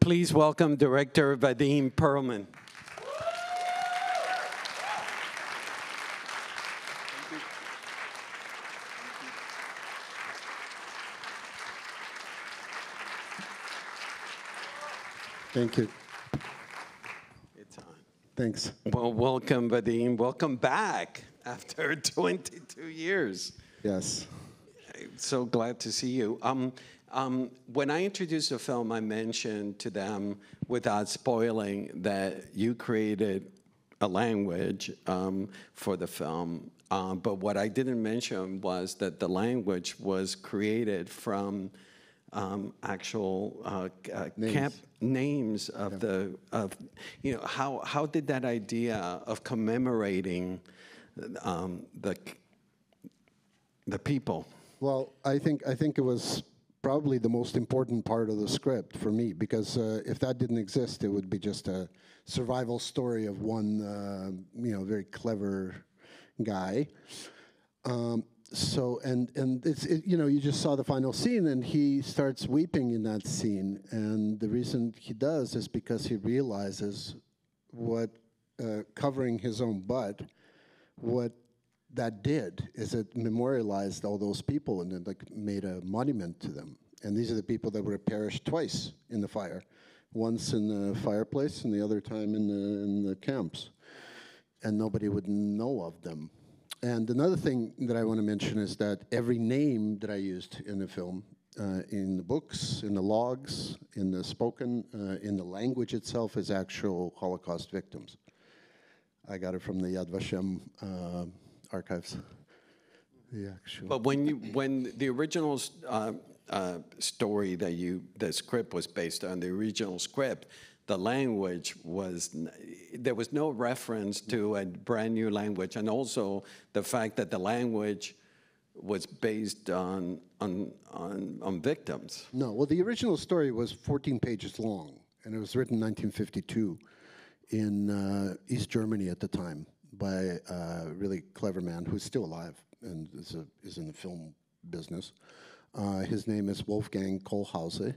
Please welcome director Vadim Perelman. Thank you. It's on. Thanks. Well, welcome, Vadim. Welcome back after 22 years. Yes. I'm so glad to see you. When I introduced the film, I mentioned to them, without spoiling, that you created a language for the film. But what I didn't mention was that the language was created from actual names of how did that idea of commemorating the people? Well, I think it was probably the most important part of the script for me, because if that didn't exist, it would be just a survival story of one very clever guy. You just saw the final scene, and he starts weeping in that scene. And the reason he does is because he realizes what covering his own butt, what that did is it memorialized all those people and it made a monument to them. And these are the people that were perished twice in the fire, once in the fireplace and the other time in the camps. And nobody would know of them. And another thing that I want to mention is that every name that I used in the film, in the books, in the logs, in the spoken, in the language itself, is actual Holocaust victims. I got it from the Yad Vashem archives. The actual. But when the original story the script was based on, the original script, the language there was no reference to a brand new language, and also the fact that the language was based on victims. No, well, the original story was 14 pages long, and it was written in 1952 in East Germany at the time by a really clever man who's still alive and is in the film business. His name is Wolfgang Kohlhause.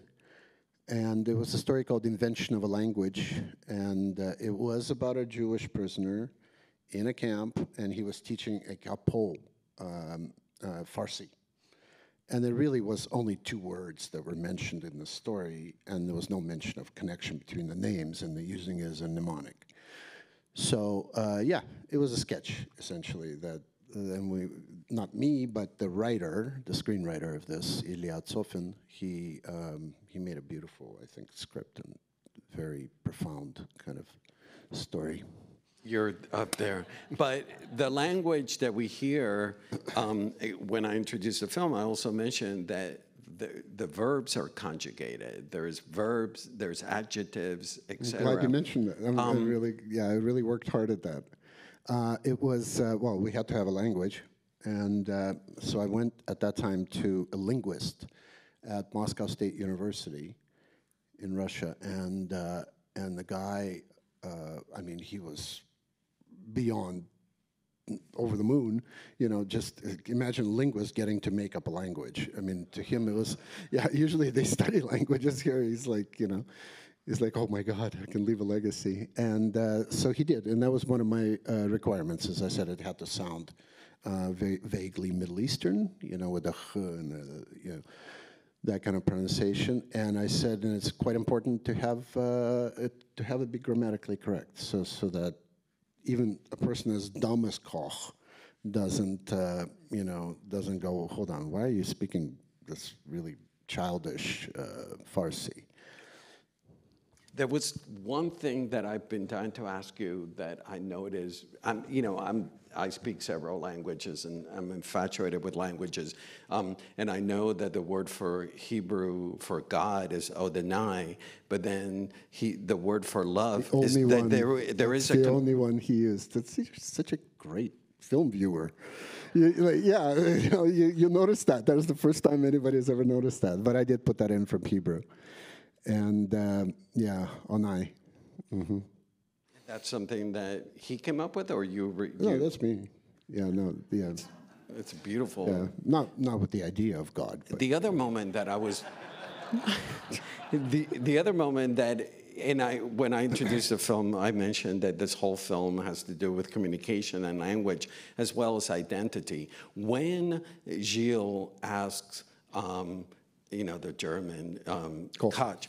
And it was a story called Invention of a Language, and it was about a Jewish prisoner in a camp, and he was teaching a Kapo, Farsi. And there really was only 2 words that were mentioned in the story, and there was no mention of connection between the names, and the using as a mnemonic. So, it was a sketch, essentially, that not me, but the writer, the screenwriter of this, Ilya Tsofin, he made a beautiful, I think, script and very profound kind of story. You're up there. But the language that we hear, when I introduced the film, I also mentioned that the verbs are conjugated. There's verbs, there's adjectives, etc. I'm glad you mentioned that. I really worked hard at that. It was, we had to have a language. And so I went at that time to a linguist at Moscow State University in Russia. And the guy, he was beyond over the moon, just imagine a linguist getting to make up a language. I mean, to him it was, usually they study languages here. He's like, he's like, oh my God, I can leave a legacy. And so he did, and that was one of my requirements. As I said, it had to sound vaguely Middle Eastern, with the ch and that kind of pronunciation. And I said, and it's quite important to have it be grammatically correct, so that even a person as dumb as Koch doesn't go, hold on, why are you speaking this really childish Farsi? There was one thing that I've been trying to ask you that I noticed. I speak several languages, and I'm infatuated with languages. And I know that the word for Hebrew for God is Odinai, but then the word for love is that there is the only one he used. That's such a great film viewer. You noticed that. That was the first time anybody has ever noticed that. But I did put that in from Hebrew. And Onai. Mm-hmm. That's something that he came up with, or you? No, that's me. Yeah. It's beautiful. Yeah, not with the idea of God. But. The other moment that I was, The other moment that, when I introduced the film, I mentioned that this whole film has to do with communication and language as well as identity. When Gilles asks, the German Koch,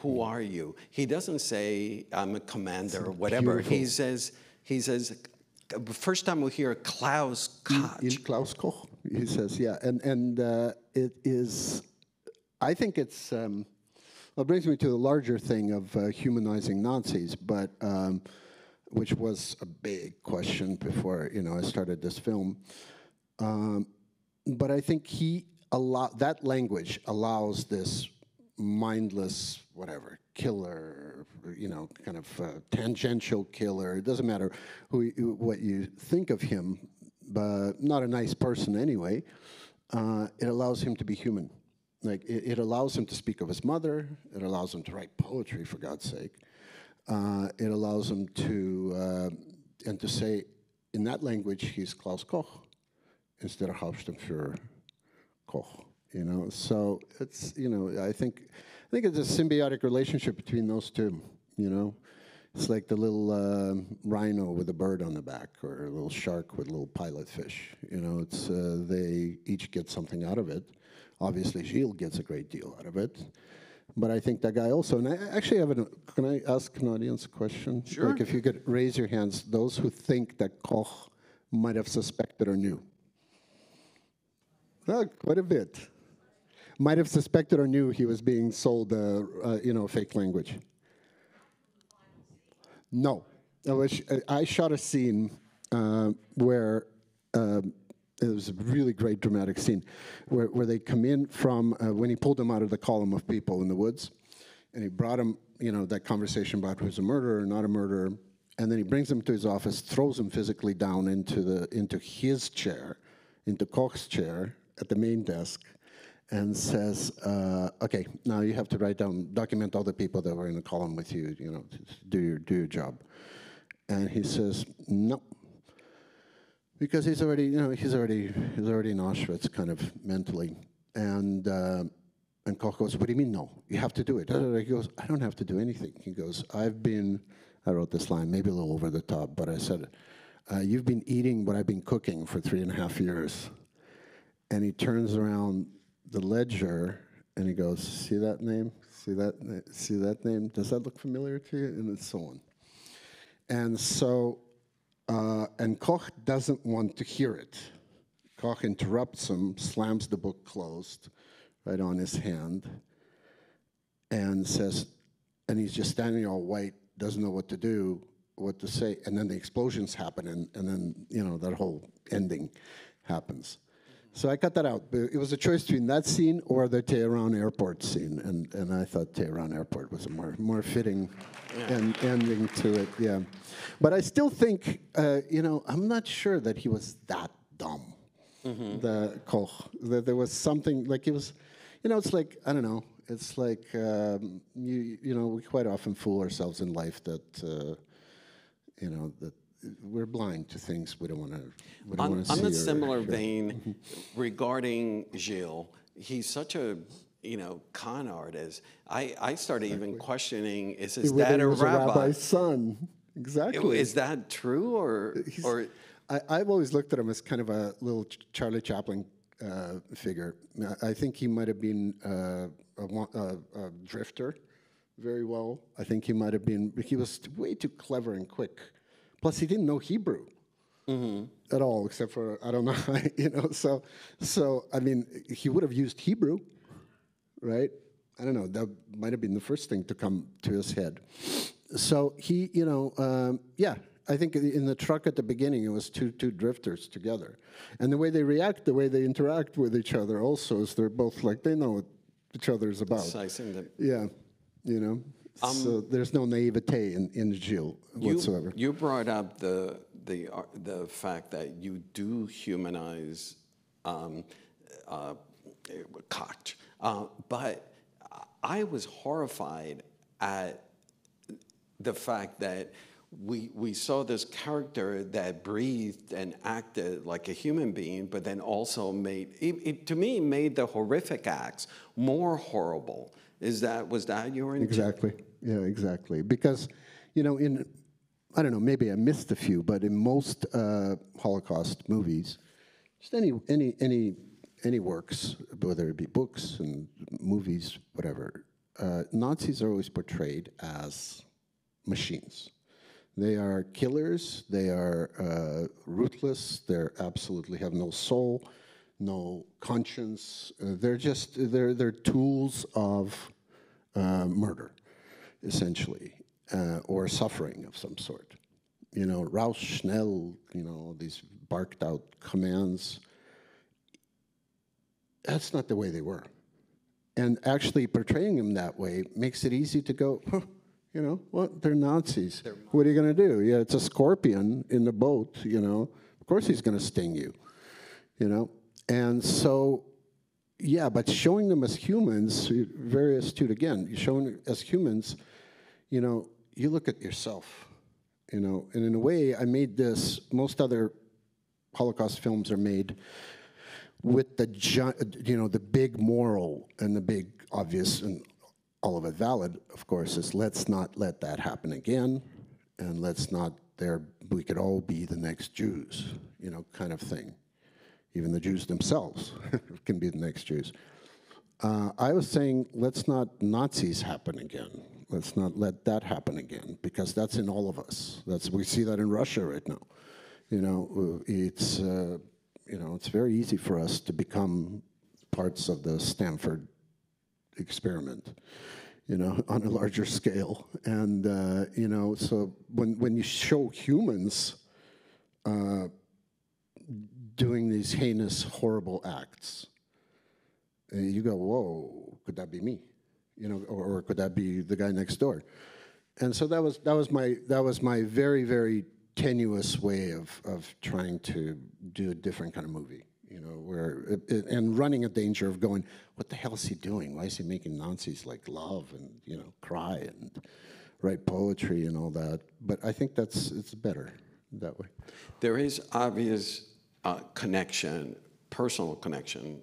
who are you? He doesn't say I'm a commander or whatever. Beautiful. He says, first time we hear Klaus Koch. In Klaus Koch, he says, yeah, and it is. I think it's. Well, it brings me to the larger thing of humanizing Nazis, but which was a big question before I started this film. But I think that language allows this mindless, whatever, killer, kind of tangential killer. It doesn't matter what you think of him, but not a nice person anyway. It allows him to be human. Like, it allows him to speak of his mother. It allows him to write poetry, for God's sake. It allows him to say, in that language, he's Klaus Koch instead of Hauptsturmführer Koch. So it's I think it's a symbiotic relationship between those two. It's like the little rhino with a bird on the back, or a little shark with a little pilot fish. It's they each get something out of it. Obviously, Gilles gets a great deal out of it, but I think that guy also. And I actually have can I ask an audience a question? Sure. Like, if you could raise your hands, those who think that Koch might have suspected or knew. Quite a bit. Might have suspected or knew he was being sold, fake language. No, I shot a scene where. It was a really great dramatic scene where they come in from when he pulled them out of the column of people in the woods, and he brought them, that conversation about who's a murderer or not a murderer, and then he brings them to his office, throws them physically down into his chair, into Koch's chair at the main desk, and says, "Okay, now you have to document all the people that were in the column with you, to do your job." And he says, "No." Because he's already in Auschwitz, kind of mentally, and Koch goes, "What do you mean no? You have to do it." He goes, "I don't have to do anything." He goes, I wrote this line, maybe a little over the top, but I said, "You've been eating what I've been cooking for 3.5 years." And he turns around the ledger and he goes, "See that name? See that name? Does that look familiar to you?" And so on. And so. And Koch doesn't want to hear it. Koch interrupts him, slams the book closed right on his hand, and says, and he's just standing all white, doesn't know what to do, what to say, and then the explosions happen, and then that whole ending happens. So I cut that out. It was a choice between that scene or the Tehran airport scene, and I thought Tehran airport was a more fitting ending to it. Yeah, but I still think I'm not sure that he was that dumb. The Koch, that there was something like it was, it's like I don't know. It's like we quite often fool ourselves in life that that. We're blind to things we don't want to see. On a similar vein, regarding Gilles, he's such a con artist. I started even questioning: is his dad a rabbi's son? Exactly. Is that true, or? I've always looked at him as kind of a little Charlie Chaplin figure. I think he might have been a drifter, very well. I think he might have been. He was way too clever and quick. Plus, he didn't know Hebrew at all, except for, I don't know, So, I mean, he would have used Hebrew, right? I don't know. That might have been the first thing to come to his head. So he, I think in the truck at the beginning, it was two drifters together. And the way they react, the way they interact with each other also is they're both like, they know what each other is about. Yeah, so there's no naivete in Gilles whatsoever. You brought up the fact that you do humanize Koch, but I was horrified at the fact that we saw this character that breathed and acted like a human being, but then also to me, made the horrific acts more horrible. Was that your intent? Exactly. Yeah, exactly. Because, you know, I don't know, maybe I missed a few, but in most Holocaust movies, just any works, whether it be books and movies, whatever, Nazis are always portrayed as machines. They are killers. They are ruthless. They absolutely have no soul, no conscience. They're tools of murder, essentially, or suffering of some sort. You know, Raus, Schnell, you know, these barked out commands. That's not the way they were. And actually portraying them that way makes it easy to go, huh, you know, what? They're Nazis. What are you going to do? Yeah, it's a scorpion in the boat, you know. Of course he's going to sting you, you know. And so, yeah, but showing them as humans, very astute again, showing as humans, you know, you look at yourself, you know. And in a way, I made this, most other Holocaust films are made with the, you know, the big moral and the big obvious and all of it valid, of course, is let's not let that happen again, and let's not we could all be the next Jews, you know, kind of thing. Even the Jews themselves can be the next Jews. I was saying, let's not Nazis happen again. Let's not let that happen again, because that's in all of us. We see that in Russia right now. You know, it's you know, it's very easy for us to become parts of the Stanford experiment, you know, on a larger scale. And, you know, so when you show humans doing these heinous, horrible acts, you go, whoa, could that be me? You know, or could that be the guy next door? And so that was my very, very tenuous way of trying to do a different kind of movie, you know, where and running a danger of going, what the hell is he doing? Why is he making Nazis like love and, you know, cry and write poetry and all that? But I think it's better that way. There is obvious connection, personal connection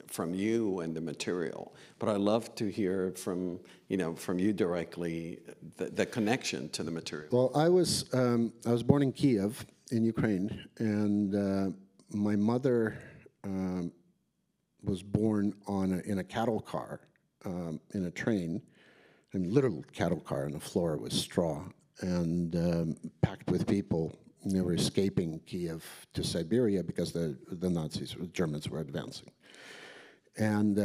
from you and the material, but I love to hear from you directly the connection to the material. Well, I was born in Kiev in Ukraine, and my mother was born in a cattle car in a train, a literal cattle car, and the floor was straw and packed with people. And they were escaping Kiev to Siberia because the Germans were advancing. And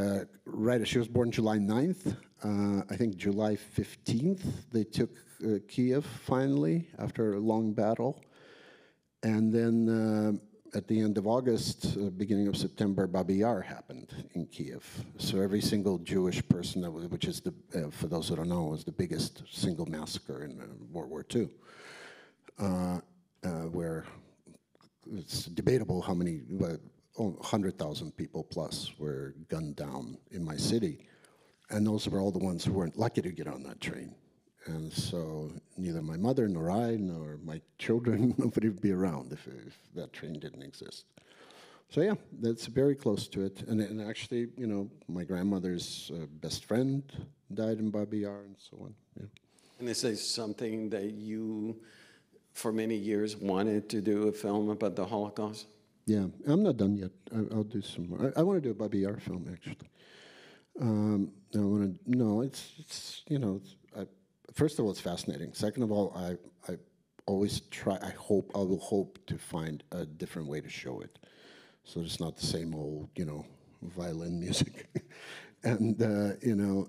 right as she was born July 9th, I think July 15th, they took Kiev finally after a long battle. And then at the end of August, beginning of September, Babi Yar happened in Kiev. So every single Jewish person, which is, for those who don't know, was the biggest single massacre in World War II, where it's debatable how many, 100,000 people plus were gunned down in my city. And those were all the ones who weren't lucky to get on that train. And so neither my mother nor I nor my children, nobody would be around if that train didn't exist. So yeah, that's very close to it. And actually, you know, my grandmother's best friend died in Babi Yar and so on. Yeah. And this is something that you, for many years, wanted to do a film about the Holocaust? Yeah, I'm not done yet. I'll do some more. I want to do a Babi Yar film, actually. It's you know, first of all, it's fascinating. Second of all, I always try, I will hope to find a different way to show it. So it's not the same old, you know, violin music. And, you know,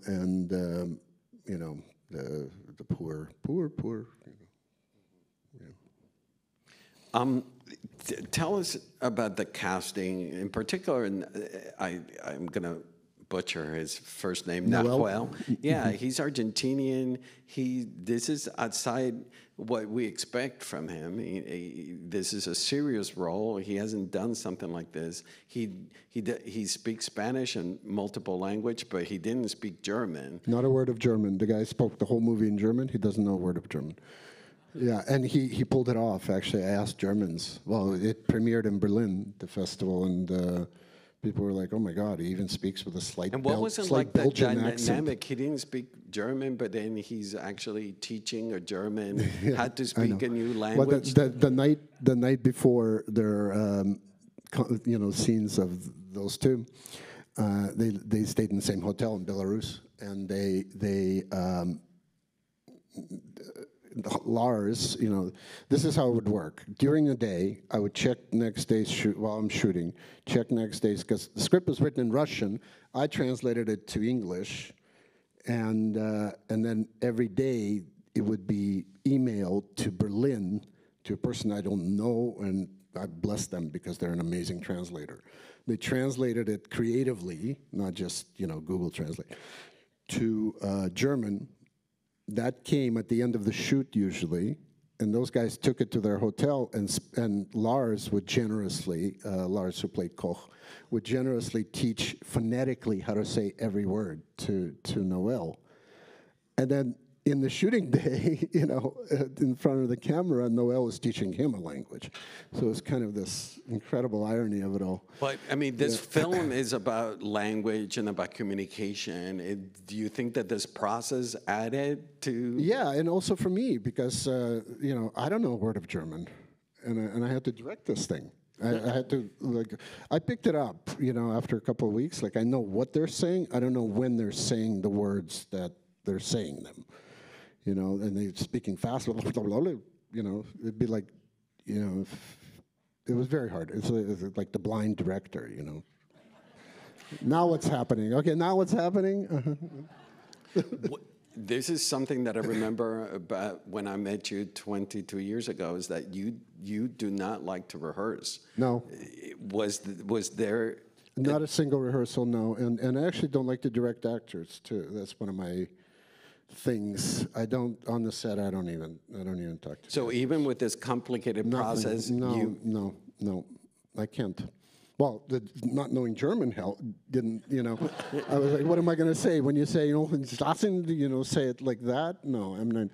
the poor, you know. Yeah. Tell us about the casting in particular, and I'm going to butcher his first name, Nahuel. Yeah, he's Argentinian. This is outside what we expect from him. This is a serious role. He hasn't done something like this. He speaks Spanish and multiple language, but he didn't speak German. Not a word of German. The guy spoke the whole movie in German. He doesn't know a word of German. Yeah, and he pulled it off, actually. I asked Germans. Well, it premiered in Berlin, the festival, and people were like, oh my God, he even speaks with a slight And what was it like the Belgian accent. dynamic? He didn't speak German, but then he's actually teaching a German, had to I speak know. a new Well, language. the night before their scenes of those two, they stayed in the same hotel in Belarus, and Lars, this is how it would work. During the day, I would check next day's shoot while I'm shooting, check next day's, because the script was written in Russian. I translated it to English, and then every day it would be emailed to Berlin to a person I don't know, and I bless them because they're an amazing translator. They translated it creatively, not just Google Translate, to German. That came at the end of the shoot usually, and those guys took it to their hotel, and Lars would generously, Lars who played Koch, would generously teach phonetically how to say every word to Noel. And then in the shooting day, in front of the camera, Noel was teaching him a language. So it's kind of this incredible irony of it all. But, I mean, this film is about language and about communication. Do you think that this process added to... Yeah, and also for me, because, I don't know a word of German, and I had to direct this thing. I had to, I picked it up, after a couple of weeks. I know what they're saying. I don't know when they're saying the words that they're saying them. And they're speaking fast, it'd be like, it was very hard. It's like the blind director, Now what's happening? Okay, now what's happening? This is something that I remember about when I met you 22 years ago, is that you do not like to rehearse. No. Was there... Not a single rehearsal, no. And I actually don't like to direct actors, too. That's one of my things. I don't, on the set, I don't even talk to So them. even with this complicated process, No, I can't. Well, not knowing German didn't, I was like, what am I going to say? When you say, say it like that? No, I'm not,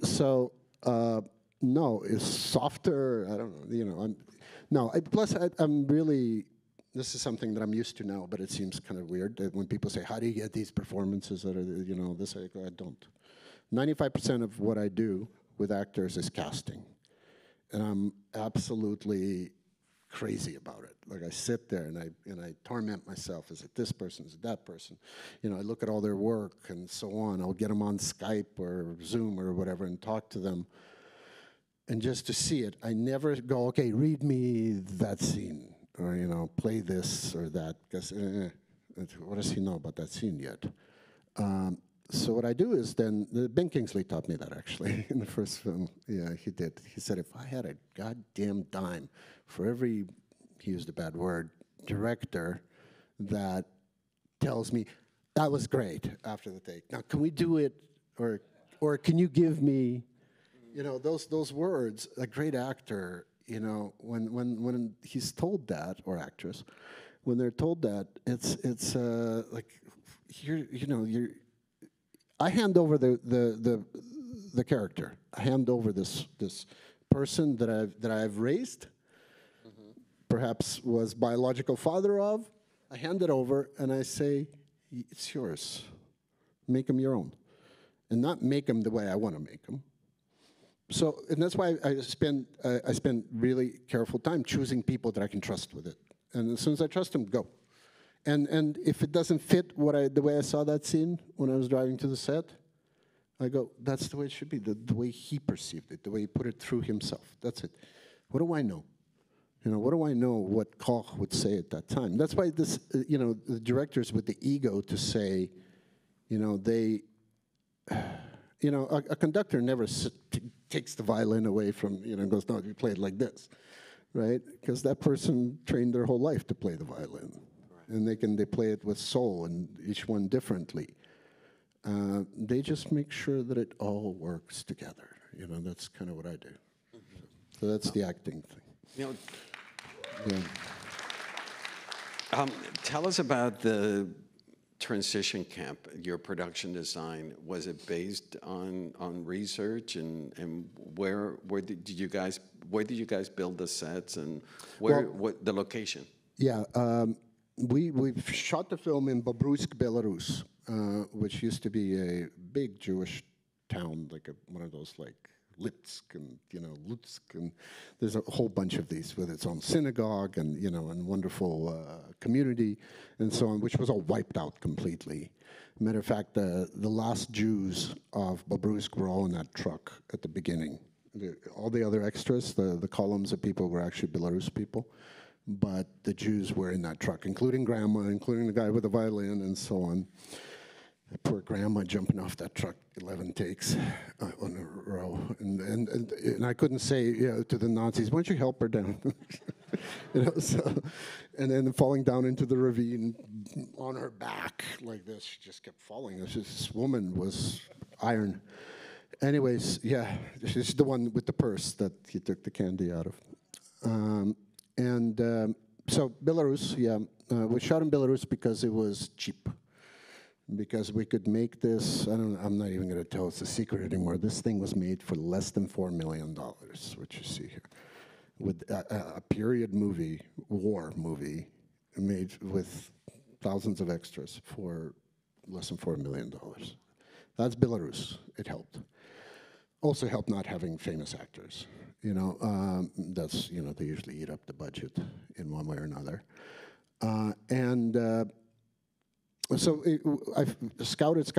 so, no, it's softer, I don't know, plus I'm really, this is something that I'm used to now, but it seems kind of weird that when people say, how do you get these performances that are, this, I don't. 95% of what I do with actors is casting. And I'm absolutely crazy about it. I sit there and I torment myself. Is it this person? Is it that person? I look at all their work and so on. I'll get them on Skype or Zoom or whatever and talk to them. And just to see it, I never go, okay, read me that scene. Or, play this or that, because what does he know about that scene yet? So what I do is then, Ben Kingsley taught me that actually in the first film. Yeah, he did. He said, if I had a goddamn dime for every, he used a bad word, director that tells me, that was great after the take. Now, can we do it, or can you give me, those words, a great actor, when he's told that, or actress, when they're told that, it's like, I hand over the character. I hand over this person that I've raised, perhaps was biological father of. I hand it over and I say, it's yours. Make him your own, and not make him the way I want to make him. So, and that's why I spend really careful time choosing people that I can trust with it. And as soon as I trust them, go. And if it doesn't fit the way I saw that scene when I was driving to the set, I go, that's the way it should be, the way he perceived it, the way he put it through himself. That's it. What do I know? What do I know what Koch would say at that time? That's why this, the directors with the ego to say, a conductor never takes the violin away from, and goes, no, you play it like this, right? Because that person trained their whole life to play the violin. Right. And they play it with soul, and each one differently. They just make sure that it all works together. That's kind of what I do. Mm-hmm. So that's the acting thing. Tell us about the transition camp, your production design, was it based on research, and where did you guys build the sets, and what the location? Yeah, we shot the film in Bobruisk, Belarus, which used to be a big Jewish town, like one of those like Litsk and Lutsk, and there's a whole bunch of these with its own synagogue and and wonderful community and so on, which was all wiped out completely. Matter of fact, the last Jews of Bobruisk were all in that truck at the beginning. All the other extras, the columns of people were actually Belarus people, but the Jews were in that truck, including Grandma, including the guy with the violin and so on. The poor Grandma jumping off that truck 11 takes on a row. And I couldn't say to the Nazis, why don't you help her down? And then falling down into the ravine on her back like this. She just kept falling. This woman was iron. Anyways, yeah, she's the one with the purse that he took the candy out of. So Belarus, we shot in Belarus because it was cheap. Because we could make this, I'm not even going to tell it's a secret anymore. This thing was made for less than $4 million, which you see here. With a period movie, war movie, made with thousands of extras for less than $4 million. That's Belarus. It helped. Also helped not having famous actors. That's, they usually eat up the budget in one way or another. So I scouted.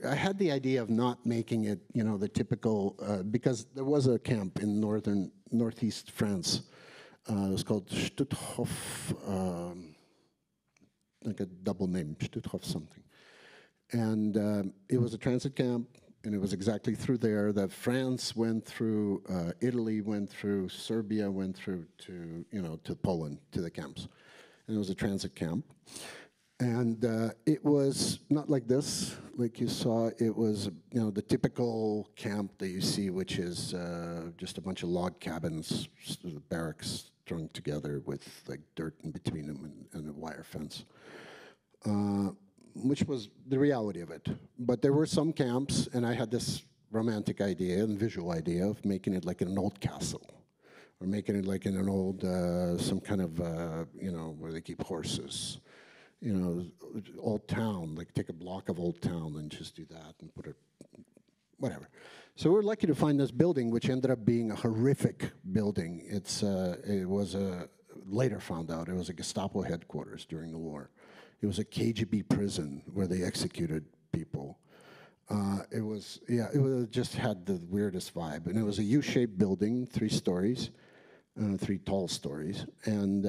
I had the idea of not making it, the typical, because there was a camp in northeast France. It was called Stutthof, like a double name, Stutthof something. And it was a transit camp, and it was exactly through there that France went through, Italy went through, Serbia went through to Poland, to the camps. And it was a transit camp. And it was not like this, like you saw. It was, the typical camp that you see, which is just a bunch of log cabins, barracks strung together with like dirt in between them and a wire fence, which was the reality of it. But there were some camps, and I had this romantic idea and visual idea of making it like in an old castle, or making it like in an old, some kind of, where they keep horses. Old town, like take a block of Old Town and just do that and put it, whatever. So we're lucky to find this building, which ended up being a horrific building. It was later found out, it was a Gestapo headquarters during the war. It was a KGB prison where they executed people. It just had the weirdest vibe. And it was a U-shaped building, 3 stories, 3 tall stories, and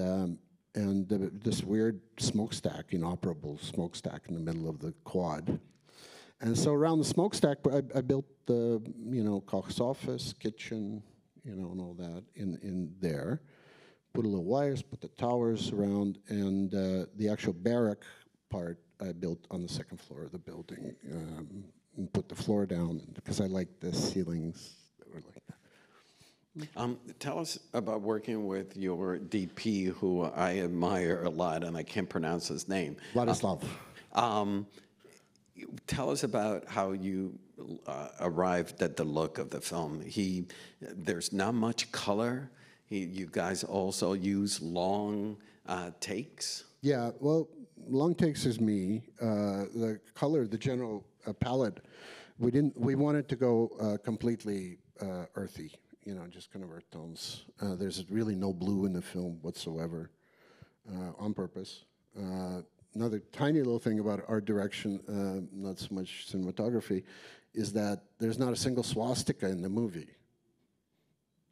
this weird smokestack, inoperable smokestack in the middle of the quad. And so around the smokestack, I built the, Koch's office, kitchen, and all that in there. Put a little wires, put the towers around, and the actual barrack part I built on the 2nd floor of the building, and put the floor down, because I like the ceilings that were like that. Tell us about working with your DP, who I admire a lot, and I can't pronounce his name. Vladislav. Tell us about how you arrived at the look of the film. There's not much color. You guys also use long takes. Yeah, well, long takes is me. The color, the general palette, we wanted to go completely earthy. Just kind of earth tones. There's really no blue in the film whatsoever, on purpose. Another tiny little thing about art direction, not so much cinematography, is that there's not a single swastika in the movie.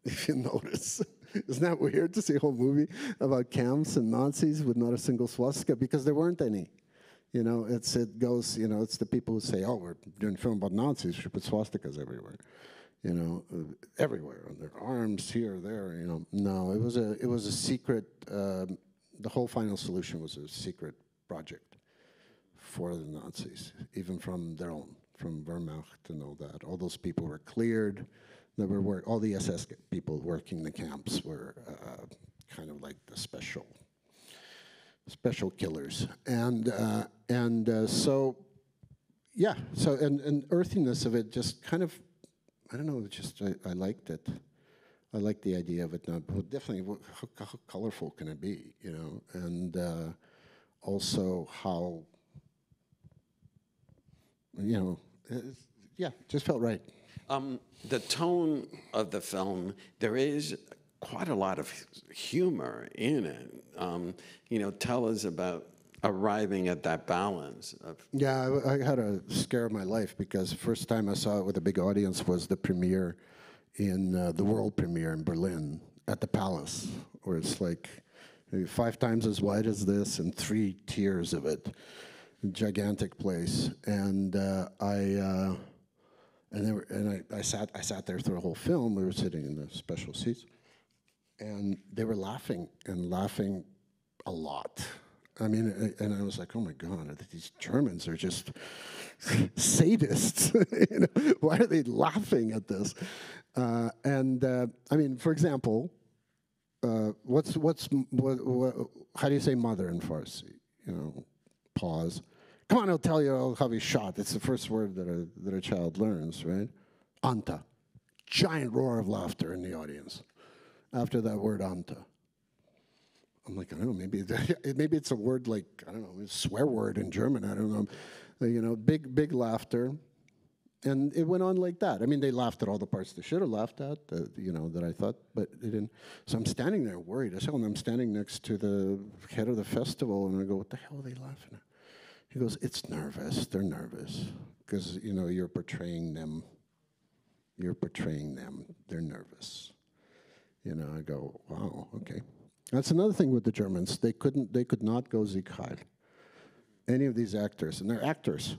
If you notice. Isn't that weird to see a whole movie about camps and Nazis with not a single swastika? Because there weren't any. It's the people who say, oh, we're doing a film about Nazis, we should put swastikas everywhere. Everywhere on their arms, here, there. No, it was a secret. The whole final solution was a secret project for the Nazis, even from their own, from Wehrmacht and all that. All those people were cleared. All the SS people working the camps were kind of like the special killers, and And so, yeah, so, and earthiness of it just kind of, I don't know, just, I liked it. I like the idea of it now, but definitely, how colorful can it be, you know? And also how, you know, yeah, just felt right. The tone of the film, there is quite a lot of humor in it. You know, tell us about arriving at that balance. Yeah, I had a scare of my life because the first time I saw it with a big audience was the premiere in the world premiere in Berlin at the Palace, where it's like 5 times as wide as this and 3 tiers of it. Gigantic place, and I sat there through the whole film. We were sitting in the special seats, and they were laughing and laughing a lot. I mean, and I was like, oh my God, these Germans are just sadists. You know, why are they laughing at this? I mean, for example, how do you say mother in Farsi? You know, pause. Come on, I'll tell you how we shot. It's the first word that a child learns, right? Anta. Giant roar of laughter in the audience after that word anta. I'm like, I don't know, maybe it's a word like, I don't know, a swear word in German, I don't know. You know, big laughter. And it went on like that. I mean, they laughed at all the parts they should have laughed at, you know, that I thought, but they didn't. So I'm standing there worried. I'm standing next to the head of the festival, and I go, what the hell are they laughing at? He goes, it's nervous. They're nervous because, you know, you're portraying them. You're portraying them. They're nervous. You know, I go, wow, okay. That's another thing with the Germans. They could not go Sieg Heil. Any of these actors, and they're actors.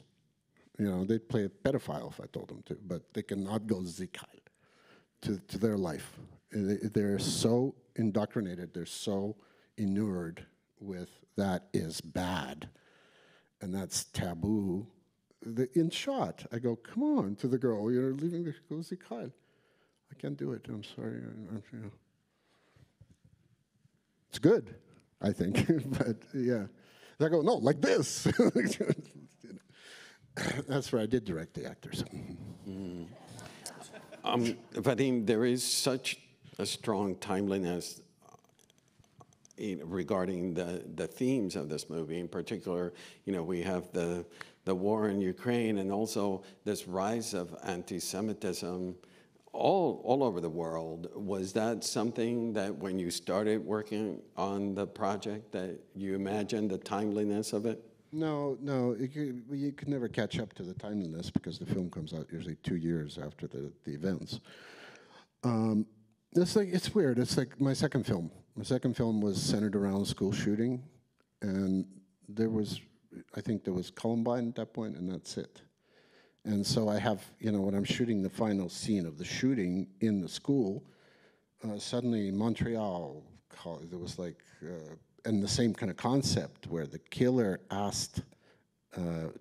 You know, they'd play a pedophile if I told them to, but they cannot go Sieg Heil to their life. They're so indoctrinated. They're so inured with that is bad. And that's taboo. In shot, I go, come on, to the girl, you're leaving the go Sieg Heil. I can't do it, I'm sorry. You know. It's good, I think, but yeah. I go, no, like this. That's where I did direct the actors. Vadim, there is such a strong timeliness regarding the themes of this movie. In particular, you know, we have the war in Ukraine and also this rise of anti-Semitism all over the world. Was that something that when you started working on the project that you imagined the timeliness of it? No, you could never catch up to the timeliness because the film comes out usually 2 years after the events. It's weird. It's like my second film. My second film was centered around school shooting, and I think there was Columbine at that point, and that's it. And so I have, you know, when I'm shooting the final scene of the shooting in the school, suddenly Montreal, there was like, and the same kind of concept where the killer asked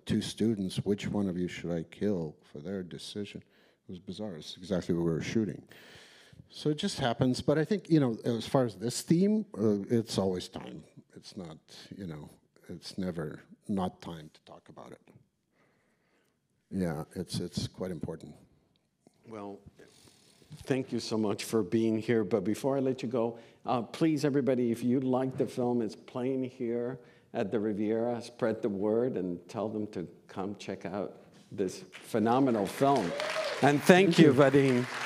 2 students, which one of you should I kill for their decision. It was bizarre. It's exactly what we were shooting. So it just happens. But I think, you know, as far as this theme, it's always time. It's not, you know, it's never not time to talk about it. Yeah, it's quite important. Well, thank you so much for being here. But before I let you go, please, everybody, if you like the film, it's playing here at the Riviera. Spread the word and tell them to come check out this phenomenal film. And thank you, Vadim.